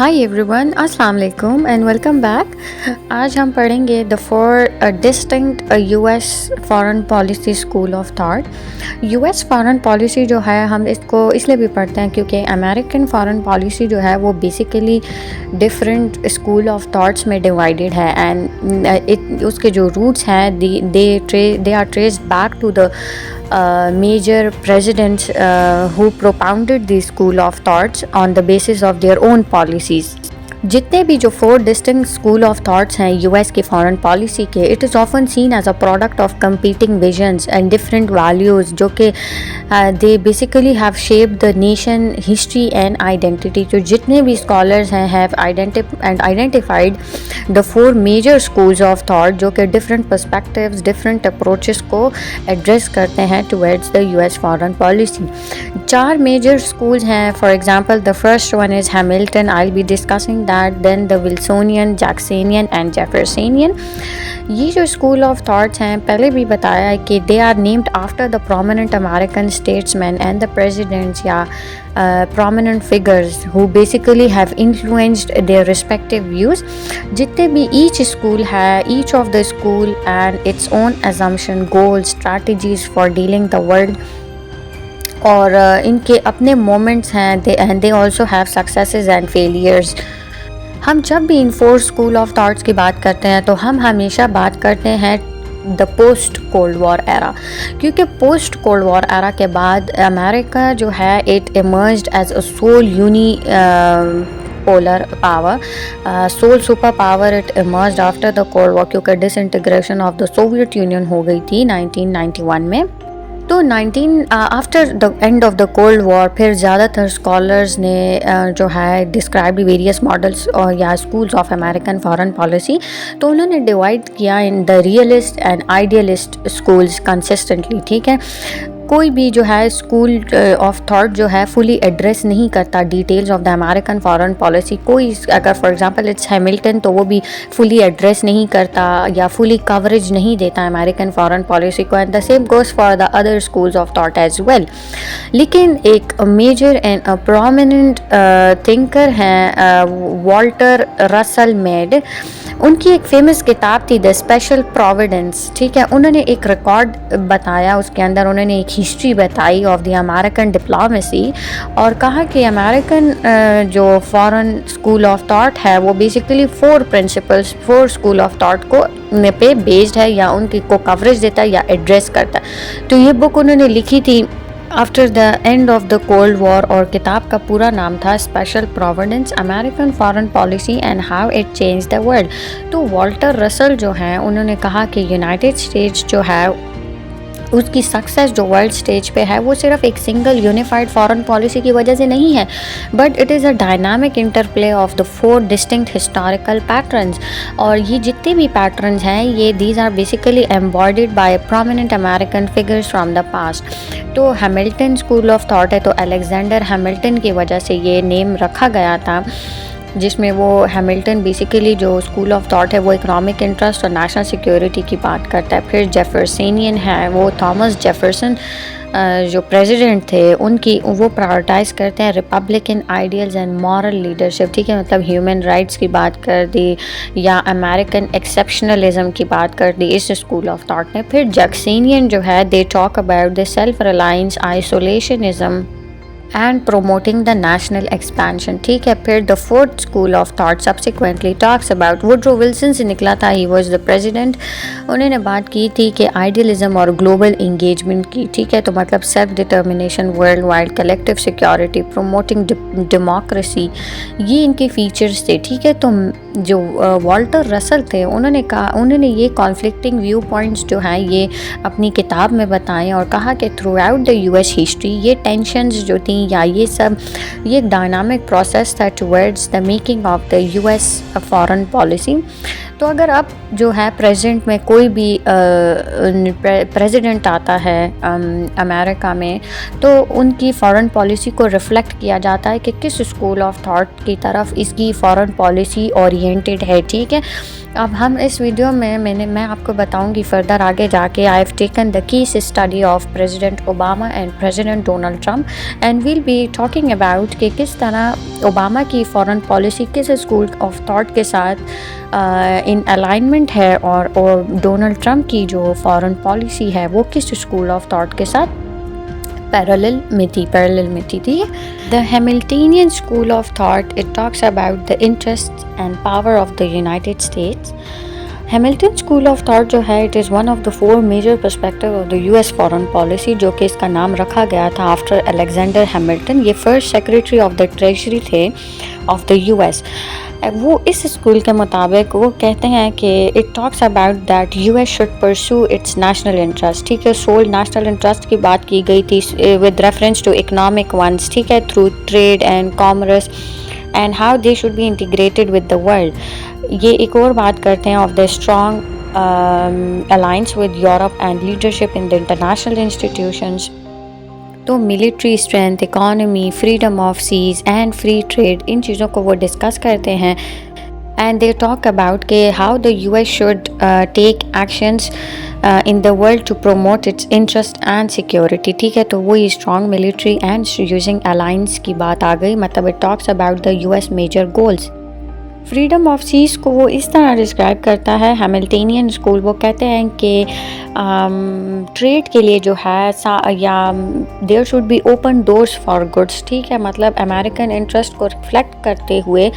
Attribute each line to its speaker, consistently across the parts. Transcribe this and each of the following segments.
Speaker 1: Hi everyone, अस्सलाम वालेकुम and welcome back. आज हम पढ़ेंगे the four distinct US foreign policy school of thought. US foreign policy जो है हम इसको इसलिए भी पढ़ते हैं क्योंकि अमेरिकन फॉरेन पॉलिसी जो है वो basically different school of thoughts में डिवाइडेड है एंड उसके जो रूट्स हैं they are traced back to the major presidents who propounded the school of thoughts on the basis of their own policies. जितने भी जो four distinct school of thoughts हैं US की फॉरेन पॉलिसी के, it is often seen as a product of competing visions and different values जो कि they basically have shaped the nation history and identity. तो जितने भी स्कॉलर्स हैं have identified the four major schools of thought जो कि different perspectives, different approaches को address करते हैं towards the US foreign policy. चार मेजर स्कूल्स हैं। For example the first one is Hamilton, I will be discussing that, then the Wilsonian, Jacksonian and Jeffersonian। ये जो school of thoughts हैं पहले भी बताया है कि they are named after the prominent American statesman and the presidents या prominent figures who basically have influenced their respective views। जितने भी each school है, each of the school and its own assumption, goals, strategies for dealing the world और इनके अपने moments हैं and they also have successes and failures. हम जब भी इन फोर स्कूल ऑफ थॉट्स की बात करते हैं तो हम हमेशा बात करते हैं the post cold war era, क्योंकि पोस्ट कोल्ड वॉर एरा के बाद अमेरिका जो है it emerged as a sole polar power, sole super power. It emerged after the cold war क्योंकि disintegration of the Soviet Union हो गई थी 1991 में। तो after the end of the cold war फिर ज़्यादातर स्कॉलर्स ने जो है डिस्क्राइब वेरियस मॉडल्स और या schools of American foreign policy, तो उन्होंने डिवाइड किया in the realist and idealist schools consistently. ठीक है, कोई भी जो है स्कूल ऑफ थॉट जो है फुली एड्रेस नहीं करता details of the American foreign policy. कोई अगर फॉर एग्जांपल इट्स हैमिल्टन तो वो भी फुली एड्रेस नहीं करता या फुली कवरेज नहीं देता अमेरिकन फॉरेन पॉलिसी को, and the same goes for the other schools of thought as well. लेकिन एक मेजर एंड प्रोमिनेंट थिंकर हैं वॉल्टर रसल मेड। उनकी एक फेमस किताब थी द स्पेशल प्रोविडेंस। ठीक है, उन्होंने एक रिकॉर्ड बताया, उसके अंदर उन्होंने एक हिस्ट्री बताई ऑफ द अमेरिकन डिप्लोमेसी और कहा कि अमेरिकन जो फॉरेन स्कूल ऑफ थॉट है वो basically four principles, four school of thought को पे बेस्ड है या उनकी को कवरेज देता है या एड्रेस करता है। तो ये बुक उन्होंने लिखी थी after the end of the cold war और किताब का पूरा नाम था special Providence, American foreign policy and how it change the world. तो वॉल्टर रसल जो हैं उन्होंने कहा कि यूनाइटेड स्टेट्स जो है उसकी सक्सेस जो वर्ल्ड स्टेज पे है वो सिर्फ एक सिंगल यूनिफाइड फॉरेन पॉलिसी की वजह से नहीं है, but it is a dynamic interplay of the four distinct historical patterns. और ये जितने भी पैटर्न्स हैं ये these are basically embodied by prominent American figures from the past. तो हैमिल्टन स्कूल ऑफ थॉट है तो अलेक्जेंडर हैमिल्टन की वजह से ये नेम रखा गया था, जिसमें वो हैमिल्टन बेसिकली जो स्कूल ऑफ थॉट है वो इकोनॉमिक इंटरेस्ट और नेशनल सिक्योरिटी की बात करता है। फिर जेफरसनियन है, वो थॉमस जेफरसन जो प्रेसिडेंट थे उनकी वो प्रायोरिटाइज़ करते हैं Republican ideals and moral leadership. ठीक है, मतलब ह्यूमन राइट्स की बात कर दी या अमेरिकन एक्सेप्शनलिज्म की बात कर दी इस स्कूल ऑफ थॉट ने। फिर जैक्सोनियन जो है they talk about the self reliance, isolationism and promoting the national expansion। ठीक है, फिर the fourth school of thought subsequently talks about Woodrow Wilson से निकला था, he was the president। उन्होंने बात की थी कि आइडियलिज्म और ग्लोबल इंगेजमेंट की। ठीक है, तो मतलब self determination, world wide collective security, promoting democracy, ये इनके फीचर्स थे। ठीक है, तो जो वॉल्टर रसल थे उन्होंने ये कॉन्फ्लिक्टिंग व्यू पॉइंट्स जो हैं ये अपनी किताब में बताएं और कहा कि through out the US history ये टेंशन्स जो थी या ये सब ये एक डायनामिक प्रोसेस था towards the making of the US foreign policy. तो अगर अब जो है प्रेजेंट में कोई भी प्रेसिडेंट आता है अमेरिका में, तो उनकी फॉरेन पॉलिसी को रिफ्लेक्ट किया जाता है कि किस स्कूल ऑफ थॉट की तरफ इसकी फॉरेन पॉलिसी ओरिएंटेड है। ठीक है, अब हम इस वीडियो में मैं आपको बताऊंगी फर्दर आगे जाके। I have taken the case study of president Obama and president Donald Trump and will be talking about कि किस तरह ओबामा की फॉरेन पॉलिसी किस स्कूल ऑफ थॉट के साथ इन अलाइनमेंट है और डोनाल्ड ट्रम्प की जो फॉरेन पॉलिसी है वो किस स्कूल ऑफ थॉट के साथ पैरेलल में थी। The Hamiltonian school of thought, it talks about the interests and power of the United States. Hamilton school of thought जो है it is one of the four major perspective of the US foreign policy, जो कि इसका नाम रखा गया था after Alexander Hamilton. ये first secretary of the treasury थे ऑफ द US। वो इस स्कूल के मुताबिक वो कहते हैं कि it talks about that US should pursue it's national interest. ठीक है, सोल नेशनल इंटरेस्ट की बात की गई थी with reference to economic ones. ठीक है, through trade and commerce and how they should be integrated with the world. ये एक और बात करते हैं of the strong alliance with Europe and leadership in the international institutions. तो military strength, economy, freedom of seas and free trade, इन चीज़ों को वो डिस्कस करते हैं। एंड दे टॉक अबाउट के how the US should take actions in the world to promote its interest and security. ठीक है, तो वही strong military and using alliance की बात आ गई। मतलब it talks about the US major goals. Freedom of seas को वो इस तरह डिस्क्राइब करता है हैमिल्टेनियन स्कूल। वो कहते हैं कि ट्रेड के लिए जो है या there should be open doors for goods. ठीक है, मतलब अमेरिकन इंटरेस्ट को रिफ्लेक्ट करते हुए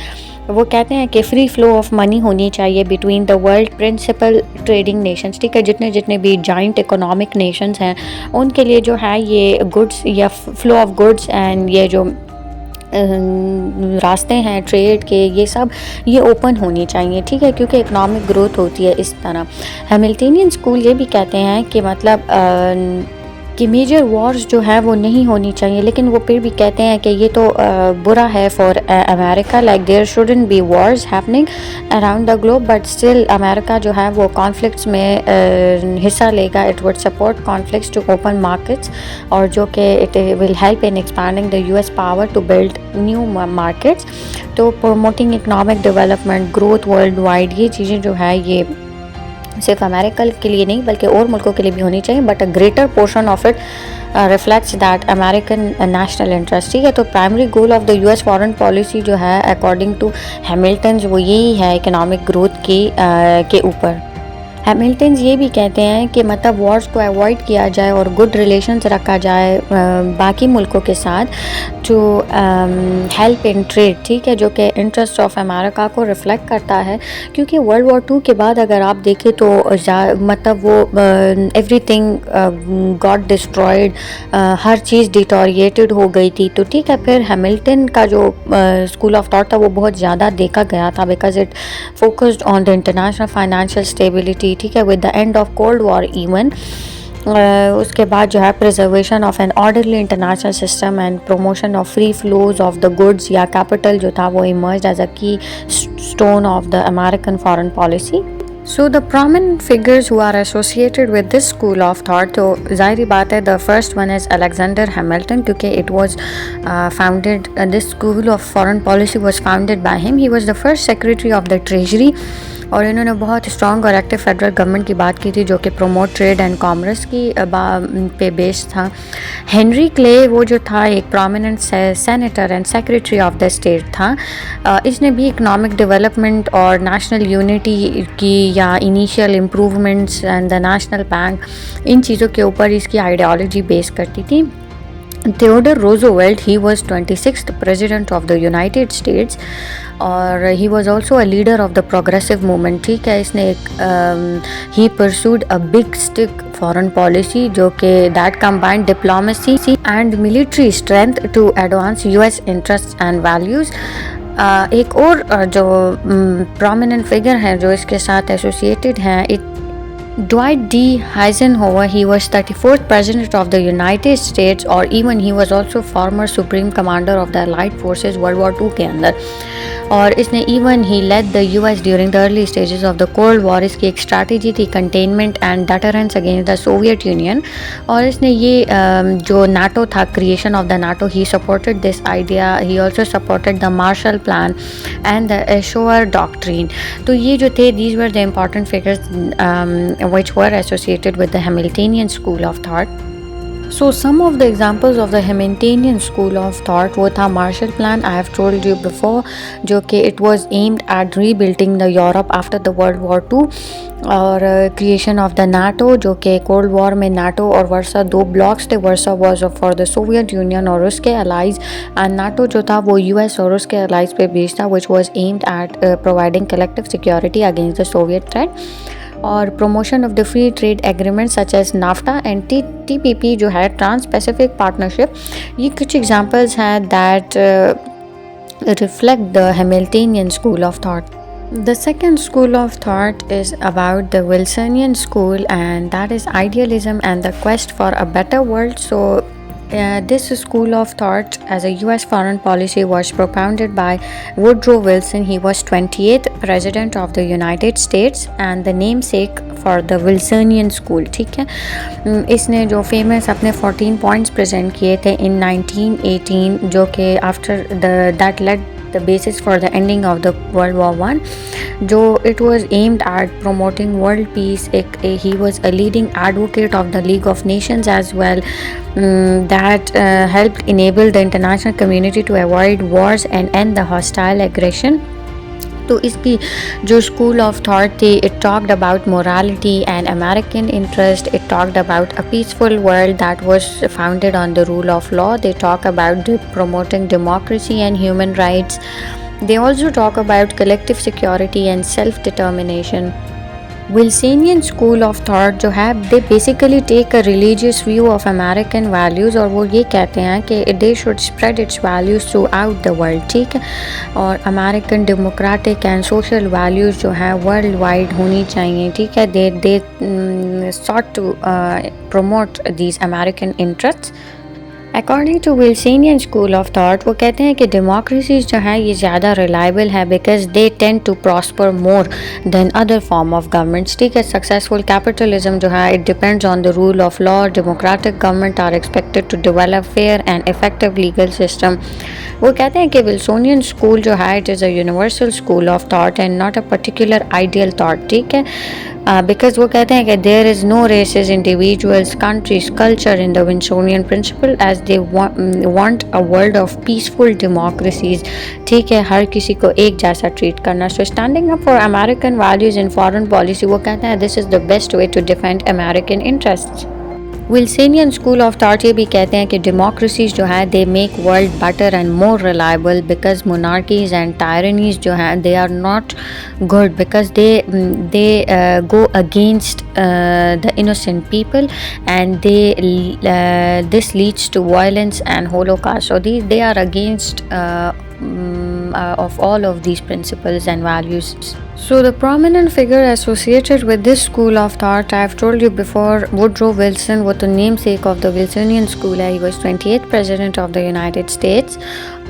Speaker 1: वो कहते हैं कि फ्री फ्लो ऑफ मनी होनी चाहिए between the world principal trading nations. ठीक है, जितने भी जॉइंट इकोनॉमिक नेशंस हैं उनके लिए जो है ये गुड्स या फ्लो ऑफ गुड्स एंड ये जो रास्ते हैं ट्रेड के, ये सब ये ओपन होनी चाहिए। ठीक है, क्योंकि इकोनॉमिक ग्रोथ होती है इस तरह। हैमिल्टनियन स्कूल ये भी कहते हैं कि मतलब कि मेजर वॉर्स जो है वो नहीं होनी चाहिए, लेकिन वो फिर भी कहते हैं कि ये तो बुरा है for America. Like there shouldn't be wars happening around the globe, but still America जो है वो कॉन्फ्लिक्ट्स में हिस्सा लेगा। It would support conflicts to open markets, और जो कि it will help in expanding the US power to build new markets. तो promoting economic development, growth worldwide, ये चीज़ें जो है ये सिर्फ अमेरिका के लिए नहीं बल्कि और मुल्कों के लिए भी होनी चाहिए, but a greater portion of it reflects that American national interest. ठीक है, तो primary goal of the US foreign policy जो है अकॉर्डिंग टू हैमिल्टन वो यही है इकोनॉमिक ग्रोथ की के ऊपर। हैमिल्टन ये भी कहते हैं कि मतलब वॉर्स को अवॉइड किया जाए और गुड रिलेशंस रखा जाए बाकी मुल्कों के साथ जो हेल्प इन ट्रेड। ठीक है, जो कि इंटरेस्ट ऑफ अमेरिका को रिफ्लेक्ट करता है, क्योंकि वर्ल्ड वॉर 2 के बाद अगर आप देखें तो मतलब वो एवरीथिंग गॉट डिस्ट्रॉयड, हर चीज़ डिटोरिएटेड हो गई थी। तो ठीक है, फिर हैमिल्टन का जो स्कूल ऑफ थॉट था वो बहुत ज़्यादा देखा गया था because it focused on the international financial stability. ठीक है, with the end of cold war even उसके बाद जो है preservation of an orderly international system and promotion of free flows of the goods या कैपिटल जो था वो इमर्ज्ड एज अ की stone of the American foreign policy. So the prominent figures who are associated with this school of thought, तो ज़ाहिर बात है the first one is Alexander Hamilton, क्योंकि it was founded, this school of foreign policy was founded by him. He was the first secretary of the treasury, और इन्होंने बहुत strong और active federal government की बात की थी जो कि प्रमोट ट्रेड एंड कॉमर्स की पे बेस्ड था। हेनरी क्ले वो जो था एक prominent senator and secretary of the state था। इसने भी इकोनॉमिक डेवलपमेंट और नेशनल यूनिटी की या initial improvements and the national bank, इन चीज़ों के ऊपर इसकी आइडियोलॉजी बेस करती थी। Theodore Roosevelt, he was 26th president of the United States और he was also a leader of the progressive movement। ठीक है, इसने एक he pursued a big stick foreign policy जो कि that combined diplomacy and military strength to advance US interests and values। एक और जो prominent figure हैं जो इसके साथ associated हैं, Dwight D. Eisenhower, he was 34th President of the United States और even he was also former Supreme Commander of the Allied Forces World War II के अंदर। और इसने even he led the US during the early stages of the cold war. इसकी एक strategy थी containment and deterrence against the Soviet Union. और इसने ये जो नाटो था, creation of the NATO, he supported this idea. He also supported the Marshall plan and the ashore doctrine. तो ये जो थे, these were the important figures which were associated with the Hamiltonian school of thought. So some of the examples of the Hamiltonian school of thought वो था Marshall Plan, I have told you before, जो कि it was aimed at rebuilding the Europe after the World War II, और creation of the NATO, जो कि cold war में NATO और वर्सा दो ब्लॉक्स थे। वर्सा was for the Soviet Union और उसके allies, and NATO जो था वो US और उसके allies पे बेस्ड था, which was aimed at providing collective security against the Soviet threat। और promotion of the free trade agreements such as NAFTA and TPP जो है ट्रांस पैसिफिक पार्टनरशिप। ये कुछ एग्जांपल्स हैं that reflect the Hamiltonian school of thought. The second school of thought is about the Wilsonian school, and that is idealism and the quest for a better world. So this school of thought as a US foreign policy was propounded by Woodrow Wilson. He was 28th president of the United States and the namesake for the Wilsonian school। ठीक है, इसने जो famous अपने 14 points present किए थे in 1918, जो कि after that led the basis for the ending of the World War I, जो it was aimed at promoting world peace। he was a leading advocate of the League of Nations as well, that helped enable the international community to avoid wars and end the hostile aggression। तो इसकी जो school of thought थी, it talked about morality and American interest. It talked about a peaceful world that was founded on the rule of law. They talk about promoting democracy and human rights. They also talk about collective security and self-determination. Wilsonian school of thought जो है, they basically take a religious view of American values, और वो ये कहते हैं कि they should spread its values throughout the world। ठीक है, और American democratic and social values जो है world wide होनी चाहिए। ठीक है, they sought to promote these American interests। According to Wilsonian school of thought, वो कहते हैं कि डेमोक्रेसीज जो है ये ज़्यादा रिलायबल है because they tend to prosper more than other form of governments. ठीक है, सक्सेसफुल कैपिटलिज्म जो है it depends on the rule of law. Democratic government are expected to develop fair and effective legal system. वो कहते हैं कि Wilsonian school जो है it is a universal school of thought and not a particular ideal thought. ठीक है, because वो कहते हैं कि there is no races, individuals, countries, culture in the Wilsonian principle as they want a world of peaceful democracies. ठीक है, हर किसी को एक जैसा ट्रीट करना। So standing up for American values in foreign policy, वो कहते हैं this is the best way to defend American interests. Wilsonian school of thought ये भी कहते हैं कि डेमोक्रेसीज जो है they make world better and more reliable because monarchies and tyrannies जो हैं they are not good because they go against the innocent people and this leads to violence and holocaust. So they are against of all of these principles and values. So the prominent figure associated with this school of thought, I have told you before, Woodrow Wilson, वो तो namesake of the Wilsonian school है। He was 28th president of the United States.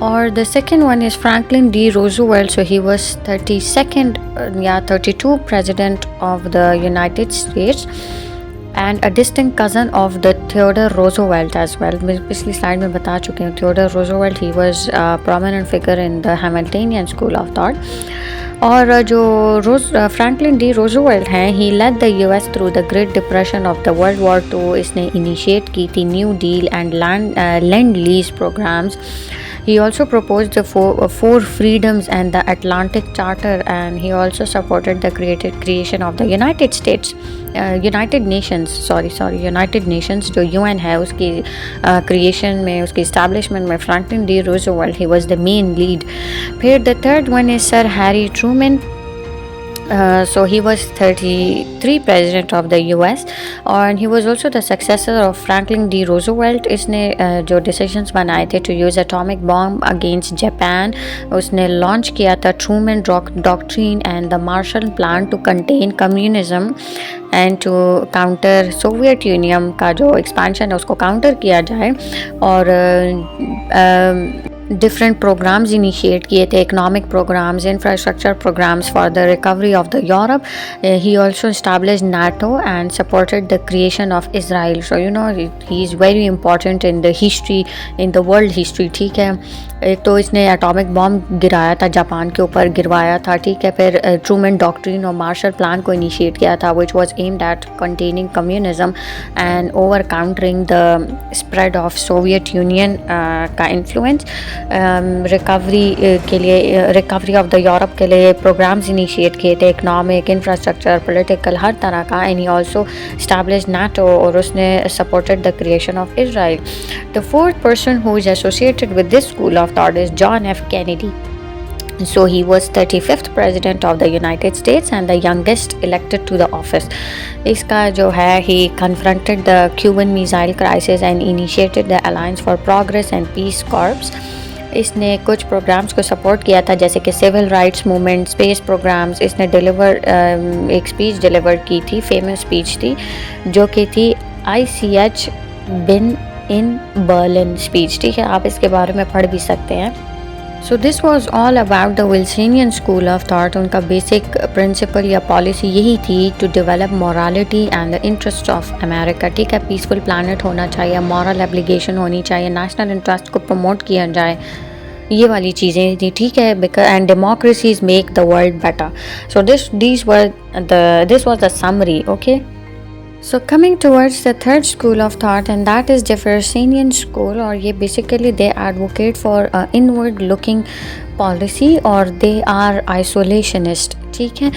Speaker 1: Or the second one is Franklin D. Roosevelt. So he was 32 president of the United States and a distant cousin of the Theodore Roosevelt as well. मैं पिछली slide में बता चुकी हूँ Theodore Roosevelt, he was a prominent figure in the Hamiltonian school of thought. और जो Franklin D Roosevelt हैं, he led the US through the great depression of the world war II। इसने इनिशिएट की थी new deal and land lease programs. He also proposed the four freedoms and the Atlantic Charter, and he also supported the creation of the United Nations। जो UN है उसकी creation में, उसकी establishment में Franklin D Roosevelt he was the main lead। फिर the third one is Sir Harry Truman। So he was 33 president of the US and he was also the successor of Franklin D. Roosevelt। इसने जो decisions बनाए थे to use atomic bomb against Japan, उसने launch किया था Truman Doctrine and the Marshall Plan to contain communism and to counter Soviet Union का जो expansion है उसको counter किया जाए। और different programs initiate किए थे, economic programs, infrastructure programs for the recovery of the Europe. He also established NATO and supported the creation of Israel. So you know he is very important in the history, in the world history. ठीक है, एक तो इसने atomic bomb गिराया था, Japan के ऊपर गिरवाया था, ठीक है, फिर ट्रूमैन डॉक्ट्रिन और मार्शल प्लान को इनिशिएट किया था, which was aimed at containing communism and over countering the spread of Soviet Union का influence. रिकवरी के लिए, रिकवरी ऑफ द यूरोप के लिए प्रोग्राम्स इनिशिएट किए थे, इकनॉमिक, इंफ्रास्ट्रक्चर, पॉलिटिकल, हर तरह का. And he also establish NATO और उसने supported the creation of Israel. The fourth person who is associated with this school of thought is John F Kennedy. So he was 35th president of the United States and the youngest elected to the office. इसका जो है he confronted the Cuban Missile Crisis and initiated the Alliance for Progress and Peace Corps. इसने कुछ programmes को support किया था जैसे कि civil rights movement, space programs. इसने एक स्पीच डिलीवर की थी, फेमस स्पीच थी जो कि थी ICH बिन इन बर्लिन स्पीच. ठीक है, आप इसके बारे में पढ़ भी सकते हैं. So this was all about the Wilsonian school of thought. उनका बेसिक प्रिंसिपल या पॉलिसी यही थी to develop morality and the interest of America. ठीक है, पीसफुल प्लानट होना चाहिए, मॉरल एब्लिगेशन होनी चाहिए, नेशनल इंटरेस्ट को प्रमोट किया जाए, ये वाली चीज़ें थी. ठीक है, because and democracies make the world better. So this was the summary. Okay, so coming towards the third school of thought, and that is Jeffersonian school, और ये basically they advocate for inward looking policy और they are isolationist. ठीक है,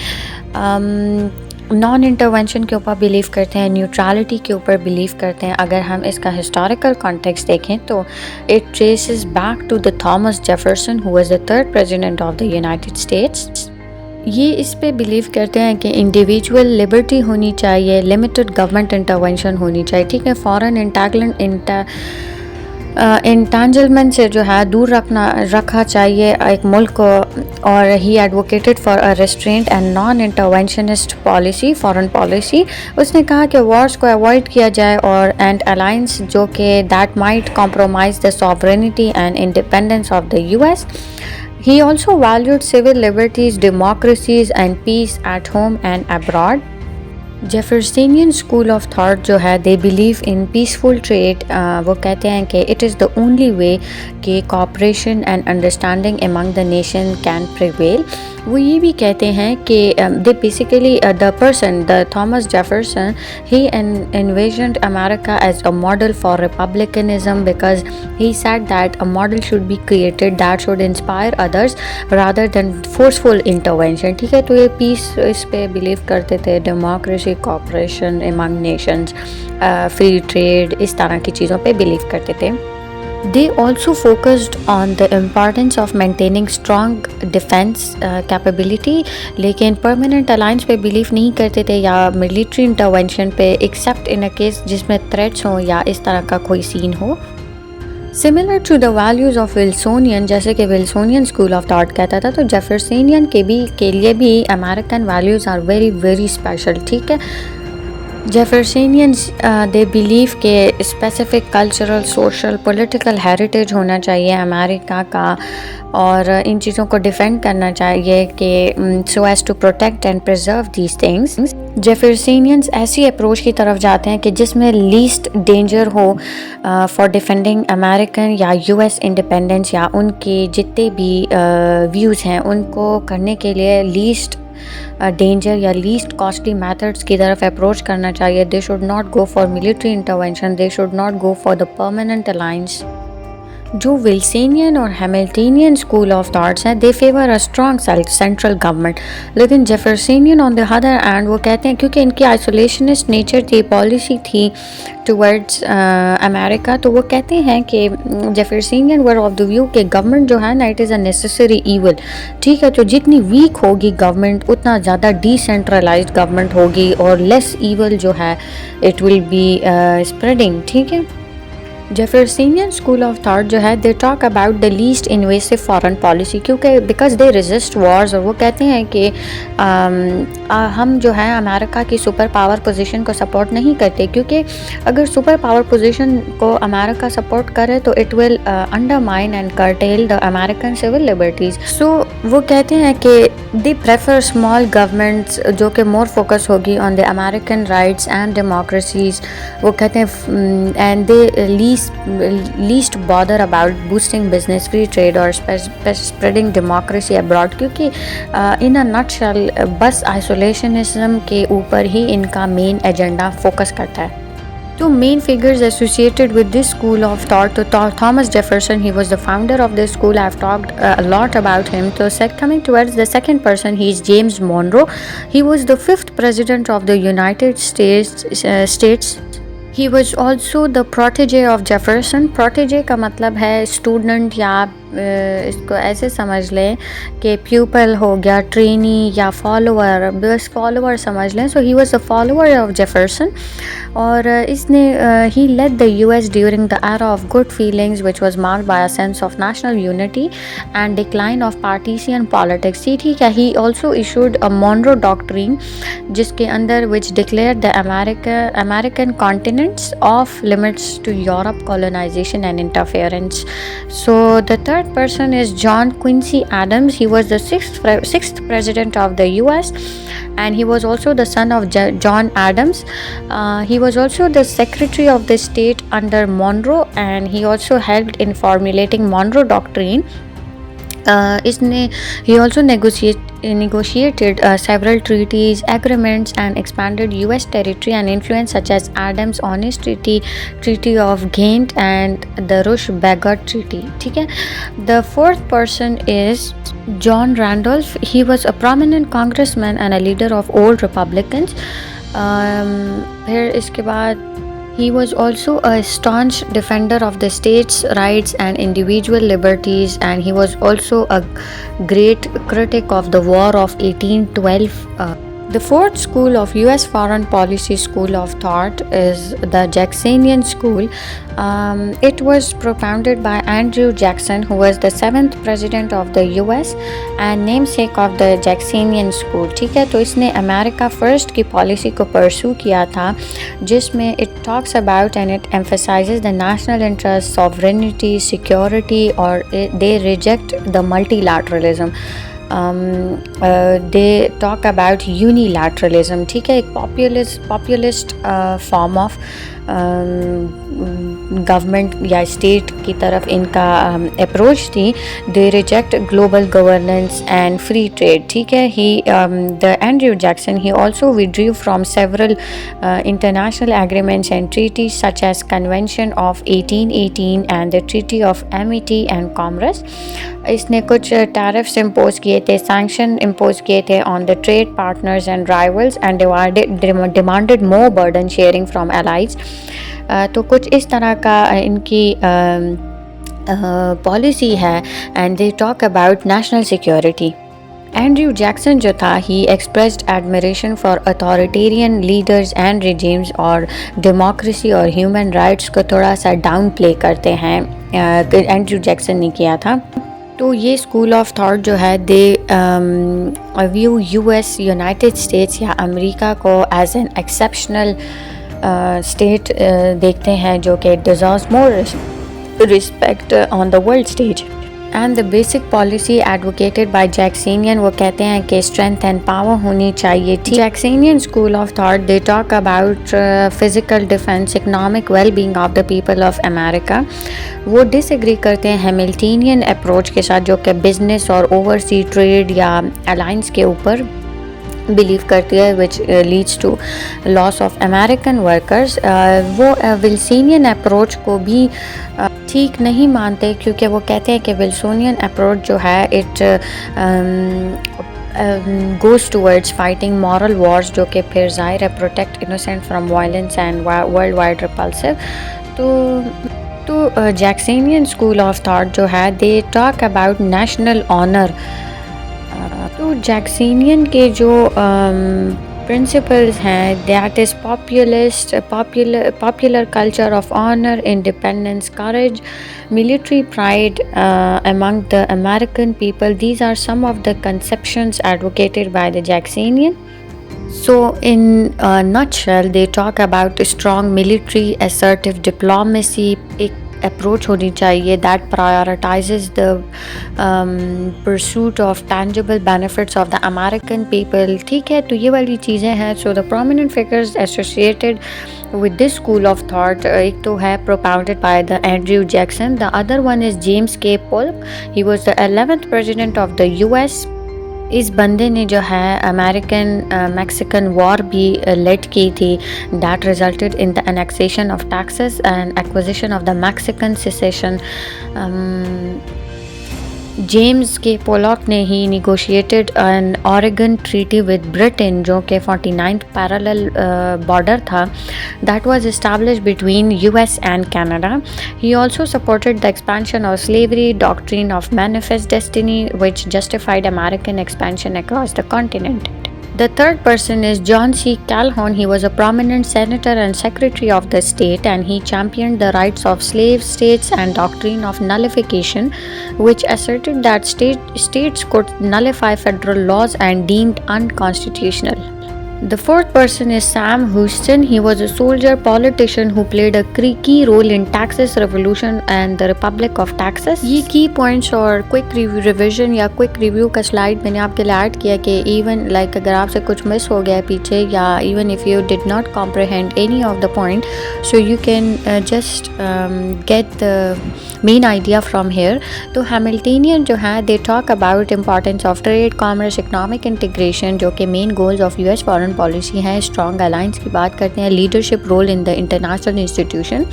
Speaker 1: non intervention के ऊपर believe करते हैं, neutrality के ऊपर बिलीव करते हैं. अगर हम इसका हिस्टोरिकल कॉन्टेक्स्ट देखें तो it traces back to the Thomas Jefferson who was the third president of the United States. ये इस पे बिलीव करते हैं कि इंडिविजुअल लिबर्टी होनी चाहिए, लिमिटेड गवर्नमेंट इंटरवेंशन होनी चाहिए. ठीक है, फॉरेन इंटेंजलमेंट से जो है दूर रखा चाहिए एक मुल्क को. और ही advocated for a restaurant and non interventionist policy, foreign policy. उसने कहा कि वॉर्स को अवॉइड किया जाए और एंड अलायंस जो कि that might compromise the sovereignty and independence of the US. He also valued civil liberties, democracies and peace at home and abroad. Jeffersonian school of thought जो है they believe in peaceful trade. वो कहते हैं कि it is the only way कि cooperation and understanding among the nation can prevail. वो ये भी कहते हैं कि they basically the Thomas Jefferson, he envisioned America as a model for republicanism because he said that a model should be created that should inspire others rather than forceful intervention. ठीक है, तो ये पीस इस पे believe करते थे, democracy, cooperation among nations, free trade, इस तरह की चीज़ों पे बिलीव करते थे. They also focused on the importance of maintaining strong defense capability, लेकिन permanent alliance पे believe नहीं करते थे या military intervention पे, except in a case जिसमें threats हो या इस तरह का कोई scene हो. Similar to the values of Wilsonian, जैसे कि Wilsonian school of thought कहता था, तो Jeffersonian के लिए भी American values are very very special. ठीक है, Jeffersonians they believe कि specific cultural, social, political heritage होना चाहिए अमेरिका का और इन चीज़ों को डिफेंड करना चाहिए कि so as to protect and preserve these things. Jeffersonians ऐसी अप्रोच की तरफ जाते हैं कि जिसमें लीस्ट डेंजर हो फॉर डिफेंडिंग अमेरिकन या US इंडिपेंडेंस या उनके जितने भी व्यूज़ हैं उनको करने के लिए लीस्ट डेंजर या लीस्ट कॉस्टली मेथड्स की तरफ अप्रोच करना चाहिए. They should not go for military intervention, they should not go for the permanent alliance. जो विल्सोनियन और हैमिल्टोनियन स्कूल ऑफ थॉट्स हैं they favour a strong central government. लेकिन Jeffersonian on the other hand वो कहते हैं क्योंकि इनकी isolationist nature थी, पॉलिसी थी टुवर्ड्स अमेरिका, तो वो कहते हैं कि Jeffersonian were of the view कि गवर्नमेंट जो है ना it is a necessary evil. ठीक है, तो जितनी वीक होगी गवर्नमेंट उतना ज़्यादा डिसेंट्रलाइज्ड गवर्नमेंट होगी और लेस ईवल जो है इट विल बी स्प्रेडिंग. ठीक है, जेफरसनियन स्कूल ऑफ थॉट जो है they talk about the least invasive foreign policy, क्योंकि बिकॉज दे रेजिस्ट वॉर्स, और वो कहते हैं कि हम जो है अमेरिका की सुपर पावर पोजीशन को सपोर्ट नहीं करते, क्योंकि अगर सुपर पावर पोजीशन को अमेरिका सपोर्ट करे तो it will undermine and curtail the American civil liberties. So वो कहते हैं कि दे प्रेफर स्मॉल गवर्नमेंट्स जो कि मोर फोकस होगी on the American rights and democracies. वो कहते हैं and they least bother about boosting business, free trade और spreading democracy abroad, क्योंकि in a nutshell बस isolationism के ऊपर ही इनका मेन एजेंडा फोकस करता है। Two main figures associated with this school of thought, Thomas Jefferson, he was the founder of this school. I've talked a lot about him. So coming towards the second person, he is James Monroe. He was the 5th president of the United States. He was also the protege of Jefferson. Protege का मतलब है student, या इसको ऐसे समझ लें कि pupal हो गया, ट्रेनी या फॉलोअर, बस फॉलोअर समझ लें। So he was a follower of Jefferson, और इसने he led the US during the era of good feelings which was marked by a sense of national unity and decline of partisan politics. ठीक है, he also issued a Monroe doctrine जिसके अंदर which declared the American continents off limits to Europe colonization and interference. So the third person is John Quincy Adams. He was the sixth president of the US, and he was also the son of John Adams. He was also the secretary of the state under Monroe, and he also helped in formulating Monroe Doctrine. He also negotiated several treaties, agreements, and expanded U.S. territory and influence, such as Adams' Honest Treaty, Treaty of Ghent, and the Rush-Bagot Treaty. ठीक है. The fourth person is John Randolph. He was a prominent congressman and a leader of old Republicans. फिर इसके बाद he was also a staunch defender of the states' rights and individual liberties, and he was also a great critic of the War of 1812. The fourth school of US foreign policy school of thought is the Jacksonian school. It was propounded by Andrew Jackson, who was the 7th president of the US and namesake of the Jacksonian school. ठीक है, तो इसने America first की policy को परसू किया था, जिसमें it talks about and it emphasizes the national interest, sovereignty, security, or they reject the multilateralism. They talk about unilateralism. ठीक है, एक populist form of गवर्नमेंट या स्टेट की तरफ इनका अप्रोच थी. They reject global governance and free trade. ठीक है, he the Andrew Jackson he also withdrew from several international agreements and treaties such as convention of 1818 and the treaty of amity and commerce. इसने कुछ tariffs impose किए थे, sanction impose किए थे on the trade partners and rivals and demanded more burden sharing from allies. तो कुछ इस तरह का इनकी पॉलिसी है. And they talk about national security. Andrew Jackson जो था he expressed admiration for authoritarian leaders and regimes और डेमोक्रेसी और ह्यूमन राइट्स को थोड़ा सा डाउन प्ले करते हैं. एंड्रयू जैक्सन ने किया था. तो ये स्कूल ऑफ थॉट जो है they view US United States या अमेरिका को एज एन एक्सेप्शनल स्टेट देखते हैं जो कि deserves more respect on the world stage. And the basic policy advocated by Jacksonian, वो कहते हैं कि स्ट्रेंथ एंड पावर होनी चाहिए. Jacksonian school of thought they talk about physical defence, economic well being of the people of America. वो disagree करते हैं Hamiltonian approach के साथ, जो कि बिजनेस और ओवरसी ट्रेड या अलायंस के ऊपर बिलीव करती है, which leads to loss of American workers. वो विल्सोनियन अप्रोच को भी ठीक नहीं मानते, क्योंकि वो कहते हैं कि विल्सोनियन अप्रोच जो है it goes towards fighting moral wars, जो कि फिर ज़ाहिर है protect innocent from violence and world wide repulsive. तो जैक्सोनियन स्कूल ऑफ थॉट जो है they talk about national honour. तो जैक्सोनियन के जो प्रिंसिपल्स हैं, that is populist popular culture of honour, independence, courage, military pride among the American people. These are some of the conceptions advocated by the Jacksonian. So, in a nutshell, they talk about strong military, assertive diplomacy, एक approach होनी चाहिए that prioritizes the pursuit of tangible benefits of the American people. ठीक है, तो ये वाली चीज़ें हैं. So, the prominent figures associated with this school of thought, एक तो है propounded by the Andrew Jackson. The other one is James K. Polk. He was the 11th president of the US. इस बंदे ने जो है अमेरिकन मैक्सिकन वॉर भी led की थी. That resulted in the annexation of Texas and acquisition of the Mexican cession. James K Polk ने he negotiated an Oregon treaty with Britain जो कि 49th पैरेलल बॉर्डर था. That was established between US and Canada. He also supported the expansion of slavery, doctrine of manifest destiny which justified American expansion across the continent. The third person is John C. Calhoun. He was a prominent senator and secretary of the state, and he championed the rights of slave states and doctrine of nullification, which asserted that states could nullify federal laws and deemed unconstitutional. The fourth person is Sam Houston. He was a soldier politician who played a key role in Texas Revolution and the Republic of Texas. ये key points और quick review revision या quick review का slide मैंने आपके लिए add किया कि even like अगर आपसे कुछ मिस हो गया पीछे या even if you did not comprehend any of the point, so you can just get the main idea from here. तो Hamiltonian जो है they talk about importance of trade, commerce, economic integration जो कि main goals of US foreign policy है. Strong alliance की बात करते हैं. Leadership role in the international institution.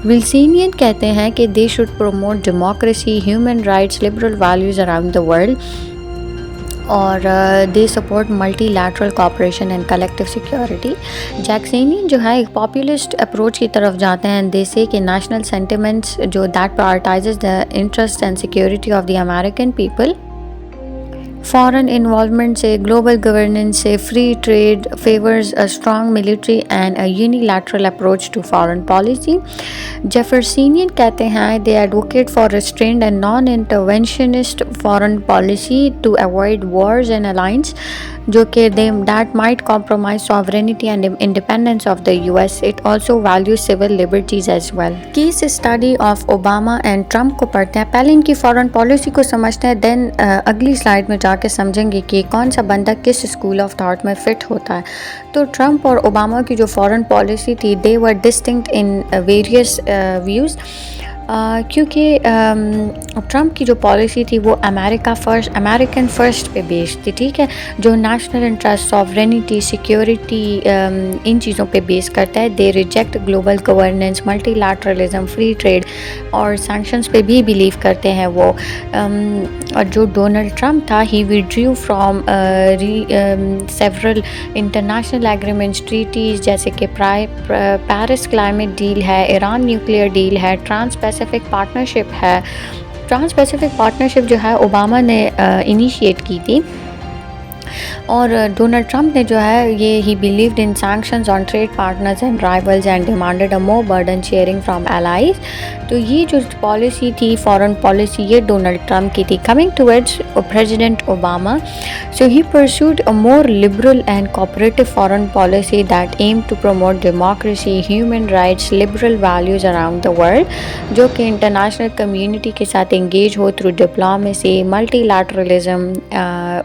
Speaker 1: Wilsonian कहते हैं कि they should promote democracy, human rights, liberal values around the world और they support multilateral cooperation and collective security. Jacksonian जो है एक पॉपुलिस्ट अप्रोच की तरफ जाते हैं. दे से कि नेशनल सेंटिमेंट्स जो that prioritises the interest and security of the American people. Foreign involvement से, global governance से, free trade favors a strong military and a unilateral approach to foreign policy. Jeffersonian कहते हैं they advocate for restrained and non-interventionist foreign policy to avoid wars and alliance जो कि that might compromise sovereignty and independence of the US. It also values civil liberties as well. Case study of Obama and Trump को पढ़ते हैं. पहले इनकी foreign policy को समझते हैं, then अगली slide में जाके समझेंगे कि कौन सा बंदा किस school of thought में fit होता है. तो ट्रम्प और ओबामा की जो foreign policy थी they were distinct in various views. क्योंकि ट्रम्प की जो पॉलिसी थी वो अमेरिकन फ़र्स्ट पे बेस्ड थी. ठीक है, जो national interest, sovereignty, security in चीज़ों पे बेस करता है. दे reject global governance, multilateralism, free trade और सैंक्शंस पे भी बिलीव करते हैं वो. और जो डोनाल्ड ट्रम्प था ही withdrew from several international agreements, treaties जैसे कि पेरिस क्लाइमेट डील है, ईरान न्यूक्लियर डील है, ट्रांस पैसिफिक पार्टनरशिप है. ट्रांस पैसिफिक पार्टनरशिप जो है ओबामा ने इनिशिएट की थी. और डोनाल्ड ट्रम्प ने जो है ये ही believed in sanctions on trade partners and rivals and demanded a more burden sharing from allies. तो ये जो पॉलिसी थी फॉरेन पॉलिसी ये डोनाल्ड ट्रम्प की थी. Coming towards president Obama, so he pursued a more liberal and cooperative foreign policy that aim to promote democracy, human rights, liberal values around the world जो कि international community के साथ engage हो through diplomacy, multilateralism.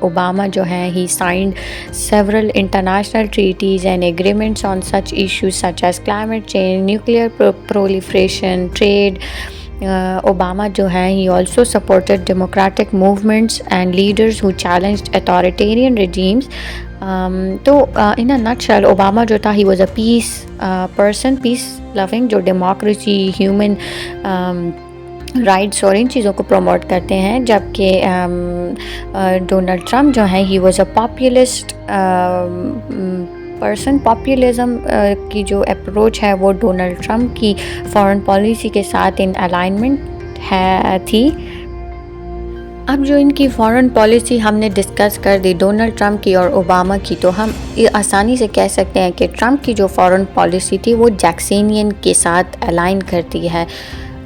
Speaker 1: Obama जो है he signed several international treaties and agreements on such issues such as climate change, nuclear proliferation, trade. Obama जो है he also supported democratic movements and leaders who challenged authoritarian regimes. तो in a nutshell Obama जो था he was a peace person, peace loving जो democracy, human rights और इन चीज़ों को promote करते हैं. जबकि डोनाल्ड ट्रम्प जो है he was a populist person. Populism की जो अप्रोच है वो डोनाल्ड ट्रम्प की फॉरेन पॉलिसी के साथ इन अलाइनमेंट है थी. अब जो इनकी फॉरेन पॉलिसी हमने डिस्कस कर दी डोनाल्ड ट्रंप की और ओबामा की, तो हम ये आसानी से कह सकते हैं कि ट्रंप की जो फॉरेन पॉलिसी थी वो जैक्सोनियन के साथ अलाइन करती है,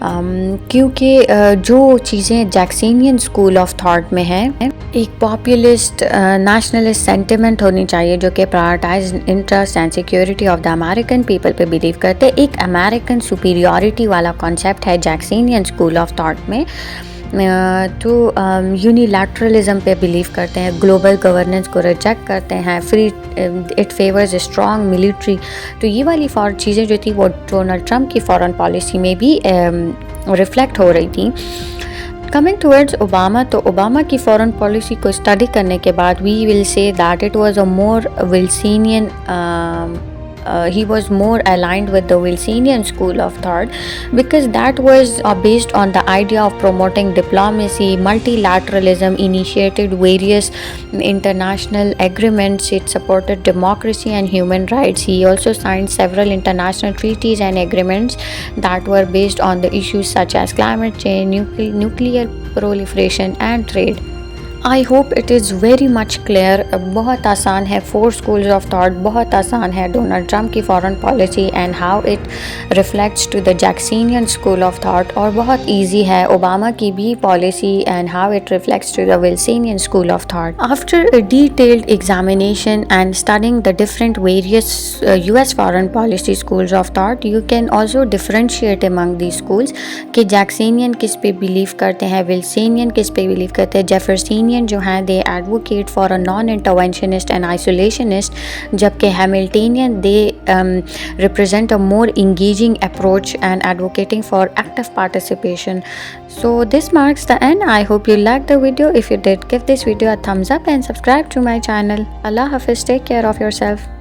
Speaker 1: क्योंकि जो चीज़ें जैक्सोनियन स्कूल ऑफ थॉट में हैं, एक पॉपुलिस्ट नेशनलिस्ट सेंटिमेंट होनी चाहिए जो कि prioritise interest and security of the American people पे बिलीव करते हैं। एक अमेरिकन सुपीरियरिटी वाला कॉन्सेप्ट है जैक्सोनियन स्कूल ऑफ थॉट में। तो यूनिलैटरलिज्म पे बिलीव करते हैं, ग्लोबल गवर्नेंस को रिजेक्ट करते हैं, free it favours a strong military. तो ये वाली चीज़ें जो थी वो डोनाल्ड ट्रंप की फॉरेन पॉलिसी में भी रिफ्लेक्ट हो रही थी। कमिंग टूवर्ड्स ओबामा, तो ओबामा की फॉरेन पॉलिसी को स्टडी करने के बाद we will say that it was a more Wilsonian, he was more aligned with the Wilsonian school of thought, because that was based on the idea of promoting diplomacy, multilateralism, initiated various international agreements. It supported democracy and human rights. He also signed several international treaties and agreements that were based on the issues such as climate change, nuclear proliferation and trade. I hope it is very much clear. बहुत आसान है, 4 schools of thought, बहुत आसान है Donald Trump की foreign policy and how it reflects to the Jacksonian school of thought, और बहुत easy है ओबामा की भी policy and how it reflects to the Wilsonian school of thought. After a detailed examination and studying the different various US foreign policy schools of thought, you can also differentiate among the schools कि Jacksonian किस पे believe करते हैं, Wilsonian किस पे believe करते हैं। Jeffersonian जो हैं they advocate for a non interventionist and isolationist, जबकि Hamiltonian they represent a more engaging approach and advocating for active participation. So this marks the end. I hope you liked the video. If you did, give this video a thumbs up and subscribe to my channel. Allah Hafiz. Take care of yourself.